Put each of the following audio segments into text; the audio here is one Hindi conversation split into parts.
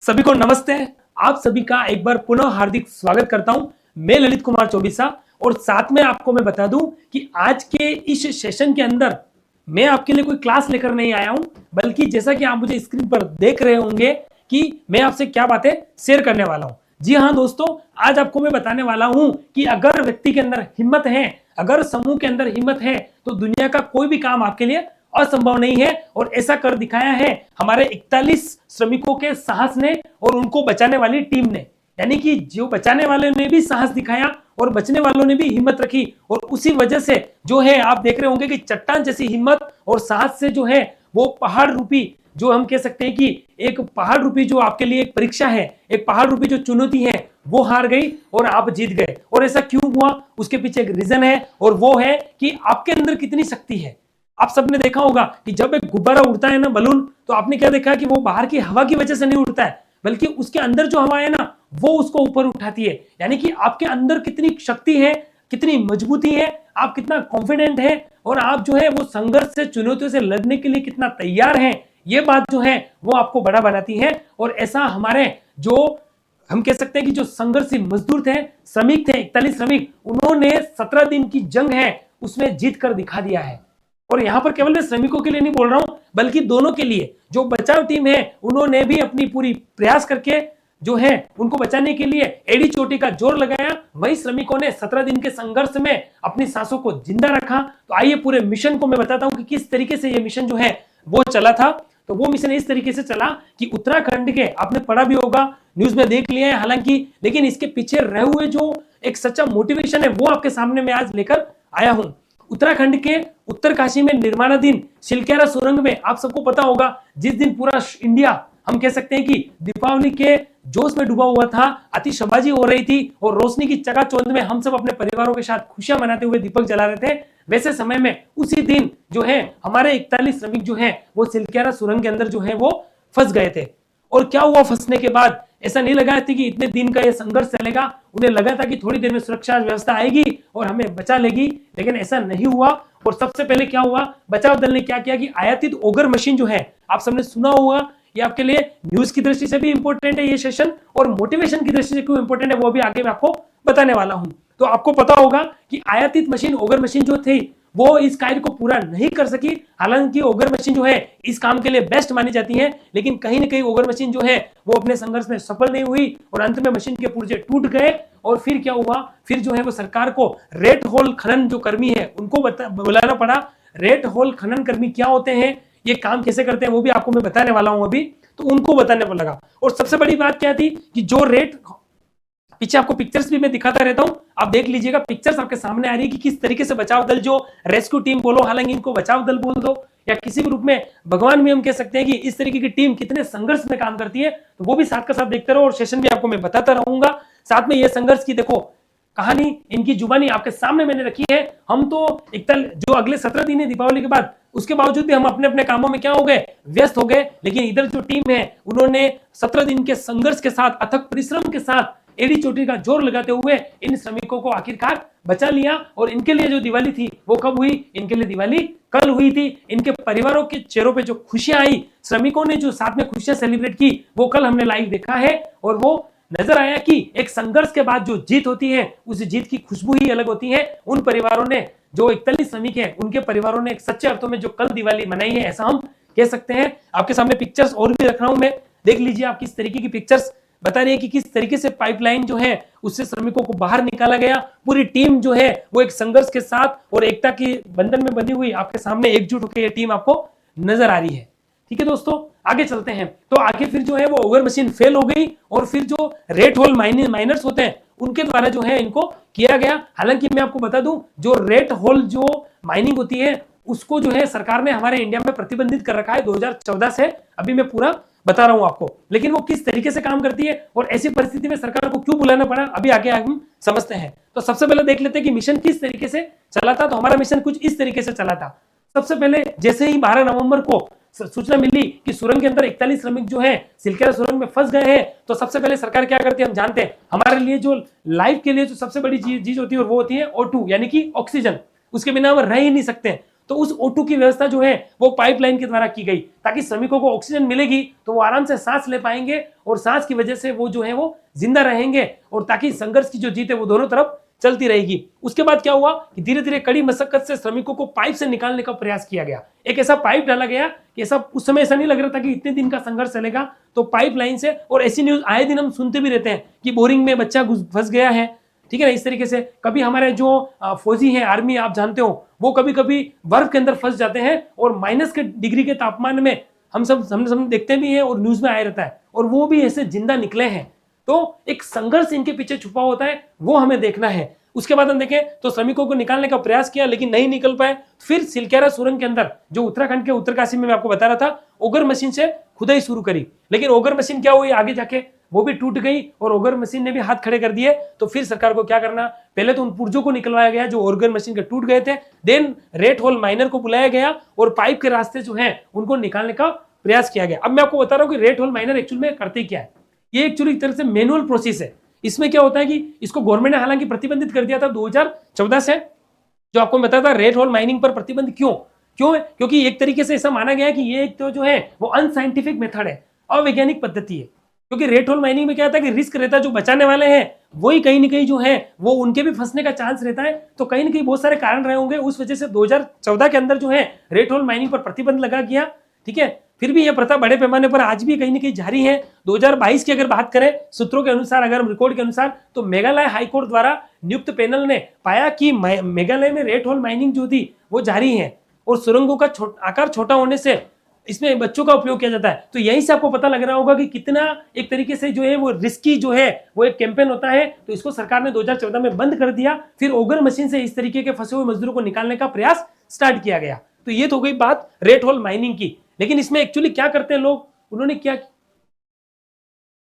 सभी को नमस्ते। आप सभी का एक बार पुनः हार्दिक स्वागत करता हूं। मैं ललित कुमार चौबीसा और साथ में आपको मैं बता दूं कि आज के इस सेशन के अंदर मैं आपके लिए कोई क्लास लेकर नहीं आया हूं, बल्कि जैसा कि आप मुझे स्क्रीन पर देख रहे होंगे कि मैं आपसे क्या बातें शेयर करने वाला हूं। जी हाँ दोस्तों, आज आपको मैं बताने वाला हूं कि अगर व्यक्ति के अंदर हिम्मत है, अगर समूह के अंदर हिम्मत है, तो दुनिया का कोई भी काम आपके लिए असंभव नहीं है। और ऐसा कर दिखाया है हमारे 41 श्रमिकों के साहस ने और उनको बचाने वाली टीम ने। यानी कि जो बचाने वाले ने भी साहस दिखाया और बचने वालों ने भी हिम्मत रखी, और उसी वजह से जो है आप देख रहे होंगे कि चट्टान जैसी हिम्मत और साहस से जो है वो पहाड़ रूपी, जो हम कह सकते हैं कि एक पहाड़ रूपी जो आपके लिए एक परीक्षा है, एक पहाड़ रूपी जो चुनौती है, वो हार गई और आप जीत गए। और ऐसा क्यों हुआ, उसके पीछे एक रीजन है, और वो है कि आपके अंदर कितनी शक्ति है। आप सबने देखा होगा कि जब एक गुब्बारा उड़ता है ना, बलून, तो आपने क्या देखा कि वो बाहर की हवा की वजह से नहीं उड़ता है, बल्कि उसके अंदर जो हवा है ना, वो उसको ऊपर उठाती है। यानी कि आपके अंदर कितनी शक्ति है, कितनी मजबूती है, आप कितना कॉन्फिडेंट है, और आप जो है वो संघर्ष से, चुनौतियों से लड़ने के लिए कितना तैयार हैं, ये बात जो है वो आपको बड़ा बनाती है। और ऐसा हमारे जो हम कह सकते हैं कि जो संघर्षी मजदूर थे, श्रमिक थे, 41 श्रमिक, उन्होंने 17 दिन की जंग है उसमें जीत कर दिखा दिया है। और यहां पर केवल मैं श्रमिकों के लिए नहीं बोल रहा हूं, बल्कि दोनों के लिए। जो बचाव टीम है उन्होंने भी अपनी पूरी प्रयास करके जो है उनको बचाने के लिए एड़ी चोटी का जोर लगाया। वही श्रमिकों ने 17 दिन के संघर्ष में अपनी सांसों को जिंदा रखा। तो आइए पूरे मिशन को मैं बताता हूं कि किस तरीके से यह मिशन जो है वो चला था। तो वो मिशन इस तरीके से चला कि उत्तराखंड के, आपने पढ़ा भी होगा, न्यूज में देख लिया है हालांकि, लेकिन इसके पीछे रहे हुए जो एक सच्चा मोटिवेशन है वो आपके सामने मैं आज लेकर आया हूं। उत्तराखंड के उत्तरकाशी में निर्माणाधीन सिलक्यारा सुरंग में आप सबको पता होगा, जिस दिन पूरा इंडिया, हम कह सकते हैं कि दीपावली के जोश में डूबा हुआ था, आतिशबाजी हो रही थी और रोशनी की चकाचौंध में हम सब अपने परिवारों के साथ खुशियां मनाते हुए दीपक जला रहे थे। वैसे समय में उसी दिन जो है हमारे 41 श्रमिक जो है वो सिलक्यारा सुरंग के अंदर जो है वो फंस गए थे। और क्या हुआ फंसने के बाद, ऐसा नहीं लगा था कि इतने दिन का ये संघर्ष चलेगा, उन्हें लगा था कि थोड़ी देर में सुरक्षा व्यवस्था आएगी और हमें बचा लेगी, लेकिन ऐसा नहीं हुआ। और सबसे पहले क्या हुआ, बचाव दल ने क्या किया कि आयातित ओगर मशीन जो है, आप सबने सुना होगा, ये आपके लिए न्यूज की दृष्टि से भी इंपॉर्टेंट है ये सेशन, और मोटिवेशन की दृष्टि से क्यों इंपॉर्टेंट है वो भी आगे मैं आपको बताने वाला हूं। तो आपको पता होगा कि आयातित मशीन, ओगर मशीन जो थी, वो इस कार्य को पूरा नहीं कर सकी। हालांकि ओगर मशीन जो है इस काम के लिए बेस्ट मानी जाती है, लेकिन कहीं ना कहीं ओगर मशीन जो है वो अपने संघर्ष में सफल नहीं हुई और अंत में मशीन के पुर्जे टूट गए। और फिर क्या हुआ, फिर जो है वो सरकार को रेत होल खनन जो कर्मी है उनको बुलाना पड़ा। रेत होल खनन कर्मी क्या होते हैं, ये काम कैसे करते हैं, वो भी आपको मैं बताने वाला हूं अभी। तो उनको बताने पर लगा। और सबसे बड़ी बात क्या थी कि जो रेत, पीछे आपको पिक्चर्स भी मैं दिखाता रहता हूं, आप देख लीजिएगा, पिक्चर्स आपके सामने आ रही है कि किस तरीके से बचाव दल, जो रेस्क्यू टीम बोलो, हालांकि इनको बचाव दल बोल दो या किसी भी रूप में भगवान भी हम कह सकते हैं कि इस तरीके की टीम कितने संघर्ष में काम करती है, तो वो भी साथ का साथ देखते रहो और सेशन भी आपको मैं बताता रहूंगा। साथ में ये संघर्ष की देखो कहानी, इनकी जुबानी आपके सामने मैंने रखी है। हम तो जो अगले 17 दिन है दीपावली के बाद, उसके बावजूद भी हम अपने अपने कामों में क्या हो गए, व्यस्त हो गए। लेकिन इधर जो टीम है उन्होंने 17 दिन के संघर्ष के साथ, अथक परिश्रम के साथ, एड़ी चोटी का जोर लगाते हुए इन श्रमिकों को आखिरकार बचा लिया। और इनके लिए जो दिवाली थी वो कब हुई, इनके लिए दिवाली कल हुई थी। इनके परिवारों के चेहरों पे जो खुशियां आई, श्रमिकों ने जो साथ में खुशियां सेलिब्रेट की, वो कल हमने लाइव देखा है। और वो नजर आया कि एक संघर्ष के बाद जो जीत होती है, उस जीत की खुशबू ही अलग होती है। उन परिवारों ने, जो 41 श्रमिक है, उनके परिवारों ने एक सच्चे अर्थों में जो कल दिवाली मनाई है, ऐसा हम कह सकते हैं। आपके सामने पिक्चर्स और भी रख रहा हूं मैं, देख लीजिए आप किस तरीके की पिक्चर्स बता रही है कि किस तरीके से पाइपलाइन जो है उससे श्रमिकों को बाहर निकाला गया। पूरी टीम जो है वो एक संघर्ष के साथ और एकता के बंधन में बंधी हुई आपके सामने एकजुट होकर ये टीम आपको नजर आ रही है। ठीक है दोस्तों, आगे चलते हैं। तो आगे फिर जो है वो ओवर मशीन फेल हो गई और फिर जो रेट होल माइनर्स होते हैं उनके द्वारा जो है इनको किया गया। हालांकि मैं आपको बता दूं, जो रेट होल जो माइनिंग होती है उसको जो है सरकार ने हमारे इंडिया में प्रतिबंधित कर रखा है 2014 से। अभी मैं पूरा बता रहा हूं आपको, लेकिन वो किस तरीके से काम करती है और ऐसी परिस्थिति में सरकार को क्यों बुलाना पड़ा, अभी आगे हम समझते हैं। तो सबसे पहले देख लेते हैं कि मिशन किस तरीके से चला था। तो हमारा मिशन कुछ इस तरीके से चला था। सबसे पहले जैसे ही 12 नवंबर को सूचना मिली कि सुरंग के अंदर 41 श्रमिक जो है सिलक्यारा सुरंग में फंस गए हैं, तो सबसे पहले सरकार क्या करती है हम जानते हैं। हमारे लिए जो लाइफ के लिए जो सबसे बड़ी चीज होती है वो होती है O2 यानी कि ऑक्सीजन। उसके बिना हम रह ही नहीं सकते। तो उस O2 की व्यवस्था जो है वो पाइपलाइन के द्वारा की गई, ताकि श्रमिकों को ऑक्सीजन मिलेगी तो वो आराम से सांस ले पाएंगे और सांस की वजह से वो जो है वो जिंदा रहेंगे, और ताकि संघर्ष की जो जीत है वो दोनों तरफ चलती रहेगी। उसके बाद क्या हुआ कि धीरे धीरे कड़ी मशक्कत से श्रमिकों को पाइप से निकालने का प्रयास किया गया। एक ऐसा पाइप डाला गया कि ऐसा उस समय ऐसा नहीं लग रहा था कि इतने दिन का संघर्ष चलेगा, तो पाइपलाइन से, और ऐसी न्यूज आए दिन हम सुनते भी रहते हैं कि बोरिंग में बच्चा फंस गया है, ठीक है ना। इस तरीके से कभी हमारे जो फौजी हैं, आर्मी आप जानते हो, वो कभी कभी बर्फ के अंदर फंस जाते हैं और माइनस के डिग्री के तापमान में हम सब देखते भी हैं और न्यूज में आया रहता है, और वो भी ऐसे जिंदा निकले हैं। तो एक संघर्ष इनके पीछे छुपा होता है, वो हमें देखना है। उसके बाद हम देखें तो श्रमिकों को निकालने का प्रयास किया लेकिन नहीं निकल पाए। फिर सिलक्यारा सुरंग के अंदर, जो उत्तराखंड के उत्तरकाशी में मैं आपको बता रहा था, ओगर मशीन से खुदाई शुरू करी, लेकिन ओगर मशीन क्या हुई आगे जाके, वो भी टूट गई और ओगर मशीन ने भी हाथ खड़े कर दिए। तो फिर सरकार को क्या करना, पहले तो उन पुर्जों को निकलवाया गया जो ओगर मशीन के टूट गए थे, देन रेट होल माइनर को बुलाया गया और पाइप के रास्ते जो है उनको निकालने का प्रयास किया गया। अब मैं आपको बता रहा हूं कि रेट होल माइनर एक्चुअल में करते क्या है। ये एक्चुअली एक तरह से मैनुअल प्रोसेस है। इसमें क्या होता है कि इसको गवर्नमेंट ने हालांकि प्रतिबंधित कर दिया था 2014 से, जो आपको बताया था रेट होल माइनिंग पर प्रतिबंध क्यों है, क्योंकि एक तरीके से ऐसा माना गया है कि ये एक तो जो है वो अनसाइंटिफिक मेथड है, अवैज्ञानिक पद्धति है। क्योंकि रेट होल माइनिंग में क्या था कि रिस्क रहता है, जो बचाने वाले हैं वही कहीं ना कहीं जो है वो उनके भी फंसने का चांस रहता है। तो कहीं ना कहीं बहुत सारे कारण रहे होंगे, उस वजह से 2014 के अंदर जो है रेट होल माइनिंग पर प्रतिबंध लगा गया, ठीक है। फिर भी यह प्रथा बड़े पैमाने पर आज भी कहीं ना कहीं जारी है। 2022 की अगर बात करें सूत्रों के अनुसार, अगर रिकॉर्ड के अनुसार, तो मेघालय हाईकोर्ट द्वारा नियुक्त पैनल ने पाया कि मेघालय में रेट होल माइनिंग जो थी वो जारी है और सुरंगों का आकार छोटा होने से इसमें बच्चों का उपयोग किया जाता है। तो यहीं से आपको पता लग रहा होगा कि कितना एक तरीके से जो है वो रिस्की जो है वो एक कैंपेन होता है। तो इसको सरकार ने 2014 में बंद कर दिया। फिर ओगर मशीन से इस तरीके के फंसे हुए मजदूरों को निकालने का प्रयास स्टार्ट किया गया। तो ये तो हो गई बात रेट होल माइनिंग की। लेकिन इसमें एक्चुअली क्या करते हैं लोग, उन्होंने क्या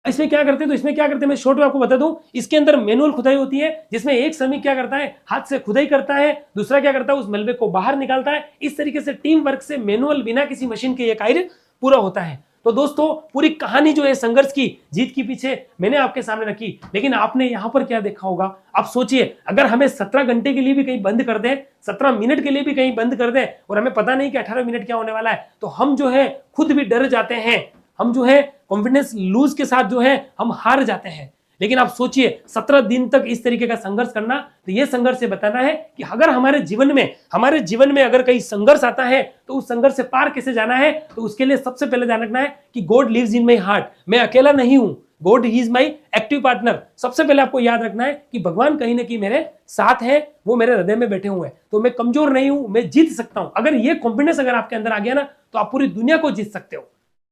इसमें क्या करते हैं, तो इसमें क्या करते हैं मैं शॉर्ट में आपको बता दूं। इसके अंदर मैनुअल खुदाई होती है, जिसमें एक श्रमिक क्या करता है, हाथ से खुदाई करता है, दूसरा क्या करता है, उस मलबे को बाहर निकालता है। इस तरीके से टीम वर्क से मैनुअल बिना किसी मशीन के ये कार्य पूरा होता है। तो दोस्तों पूरी कहानी जो है संघर्ष की जीत के पीछे मैंने आपके सामने रखी, लेकिन आपने यहां पर क्या देखा होगा। आप सोचिए, अगर हमें 17 घंटे के लिए भी कहीं बंद कर दे, 17 मिनट के लिए भी कहीं बंद कर दे और हमें पता नहीं कि 18 मिनट क्या होने वाला है, तो हम जो है खुद भी डर जाते हैं, हम जो है कॉन्फिडेंस लूज के साथ जो है हम हार जाते हैं। लेकिन आप सोचिए 17 दिन तक इस तरीके का संघर्ष करना, तो यह संघर्ष से बताना है कि अगर हमारे जीवन में अगर कहीं संघर्ष आता है तो उस संघर्ष से पार कैसे जाना है। तो उसके लिए सबसे पहले ध्यान रखना है कि God lives in my heart, मैं अकेला नहीं हूं, गॉड ही इज माई एक्टिव पार्टनर। सबसे पहले आपको याद रखना है कि भगवान कहीं ना कहीं मेरे साथ है, वो मेरे हृदय में बैठे हुए हैं, तो मैं कमजोर नहीं हूं, मैं जीत सकता हूं। अगर ये कॉन्फिडेंस अगर आपके अंदर आ गया ना, तो आप पूरी दुनिया को जीत सकते हो।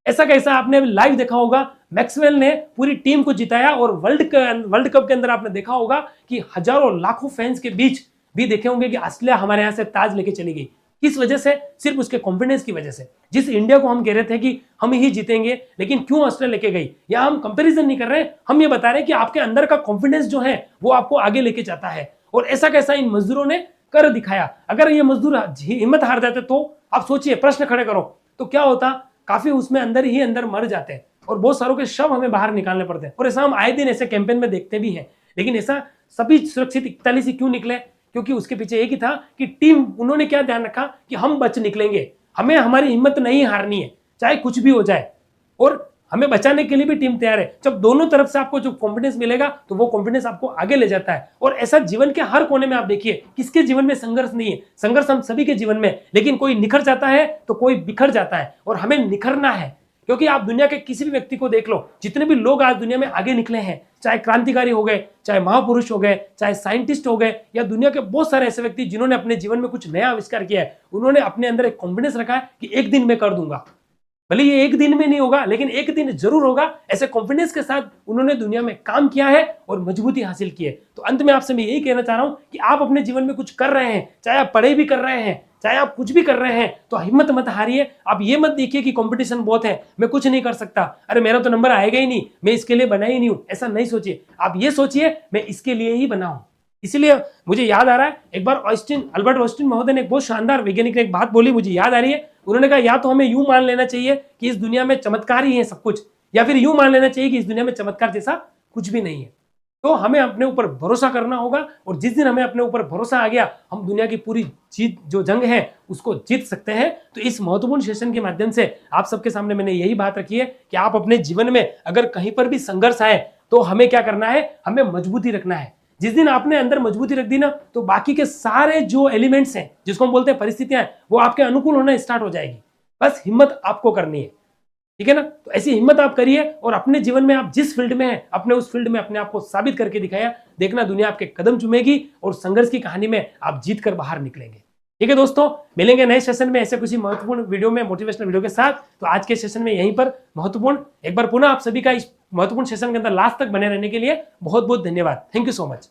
ऐसा कैसा आपने लाइव देखा होगा, मैक्सवेल ने पूरी टीम को जिताया और वर्ल्ड कप के अंदर आपने देखा होगा कि हजारों लाखों फैंस के बीच भी देखे होंगे कि ऑस्ट्रेलिया हमारे यहां से ताज लेके चली गई। किस वजह से? सिर्फ उसके कॉन्फिडेंस की वजह से। जिस इंडिया को हम कह रहे थे कि हम ही जीतेंगे, लेकिन क्यों ऑस्ट्रेलिया लेके गई, या हम कंपैरिजन नहीं कर रहे, हम ये बता रहे हैं कि आपके अंदर का कॉन्फिडेंस जो है वो आपको आगे लेके जाता है। और ऐसा कैसा इन मजदूरों ने कर दिखाया। अगर ये मजदूर हिम्मत हार जाते तो आप सोचिए, प्रश्न खड़े करो, तो क्या होता। काफी उसमें अंदर ही अंदर मर जाते हैं और बहुत सारों के शव हमें बाहर निकालने पड़ते हैं। और ऐसा हम आए दिन ऐसे कैंपेन में देखते भी हैं। लेकिन ऐसा सभी सुरक्षित 41 ही क्यों निकले? क्योंकि उसके पीछे एक ही था कि टीम, उन्होंने क्या ध्यान रखा कि हम बच निकलेंगे, हमें हमारी हिम्मत नहीं हारनी है, चाहे कुछ भी हो जाए, और हमें बचाने के लिए भी टीम तैयार है। जब दोनों तरफ से आपको जो कॉन्फिडेंस मिलेगा तो वो कॉन्फिडेंस आपको आगे ले जाता है। और ऐसा जीवन के हर कोने में आप देखिए, किसके जीवन में संघर्ष नहीं है? संघर्ष हम सभी के जीवन में, लेकिन कोई निखर जाता है तो कोई बिखर जाता है, और हमें निखरना है। क्योंकि आप दुनिया के किसी भी व्यक्ति को देख लो, जितने भी लोग आज दुनिया में आगे निकले हैं, चाहे क्रांतिकारी हो गए, चाहे महापुरुष हो गए, चाहे साइंटिस्ट हो गए, या दुनिया के बहुत सारे ऐसे व्यक्ति जिन्होंने अपने जीवन में कुछ नया आविष्कार किया है, उन्होंने अपने अंदर एक कॉन्फिडेंस रखा है कि एक दिन मैं कर दूंगा। भले ये एक दिन में नहीं होगा, लेकिन एक दिन जरूर होगा। ऐसे कॉन्फिडेंस के साथ उन्होंने दुनिया में काम किया है और मजबूती हासिल की है। तो अंत में आपसे मैं यही कहना चाह रहा हूं कि आप अपने जीवन में कुछ कर रहे हैं, चाहे आप पढ़ाई भी कर रहे हैं, चाहे आप कुछ भी कर रहे हैं, तो हिम्मत मत हारिए। आप ये मत देखिए कि कंपटीशन बहुत है, मैं कुछ नहीं कर सकता, अरे मेरा तो नंबर आएगा ही नहीं, मैं इसके लिए बना ही नहीं हूं। ऐसा नहीं सोचिए, आप ये सोचिए मैं इसके लिए ही बना हूं। इसलिए मुझे याद आ रहा है, एक बार अल्बर्ट ऑस्टिन महोदय ने एक बहुत शानदार वैज्ञानिक ने एक बात बोली, मुझे याद आ रही है। उन्होंने कहा, या तो हमें यूं मान लेना चाहिए कि इस दुनिया में चमत्कार ही है सब कुछ, या फिर यूं मान लेना चाहिए कि इस दुनिया में चमत्कार जैसा कुछ भी नहीं है। तो हमें अपने ऊपर भरोसा करना होगा, और जिस दिन हमें अपने ऊपर भरोसा आ गया, हम दुनिया की पूरी जीत जो जंग है उसको जीत सकते हैं। तो इस महत्वपूर्ण सेशन के माध्यम से आप सबके सामने मैंने यही बात रखी है कि आप अपने जीवन में अगर कहीं पर भी संघर्ष आए तो हमें क्या करना है, हमें मजबूती रखना है। जिस दिन आपने अंदर मजबूती रख दी ना, तो बाकी के सारे जो एलिमेंट्स हैं, जिसको हम बोलते हैं परिस्थितियां, वो आपके अनुकूल होना स्टार्ट हो जाएगी। बस हिम्मत आपको करनी है, ठीक है ना। तो ऐसी हिम्मत आप करिए और अपने जीवन में आप जिस फील्ड में हैं, अपने उस फील्ड में अपने आप को साबित करके दिखाया। देखना दुनिया आपके कदम चूमेगी और संघर्ष की कहानी में आप जीत कर बाहर निकलेंगे। ठीक है दोस्तों, मिलेंगे नए सेशन में ऐसे किसी महत्वपूर्ण वीडियो में, मोटिवेशनल वीडियो के साथ। तो आज के सेशन में यहीं पर महत्वपूर्ण, एक बार पुनः आप सभी का इस महत्वपूर्ण सेशन के अंदर लास्ट तक बने रहने के लिए बहुत बहुत धन्यवाद। Thank you so much.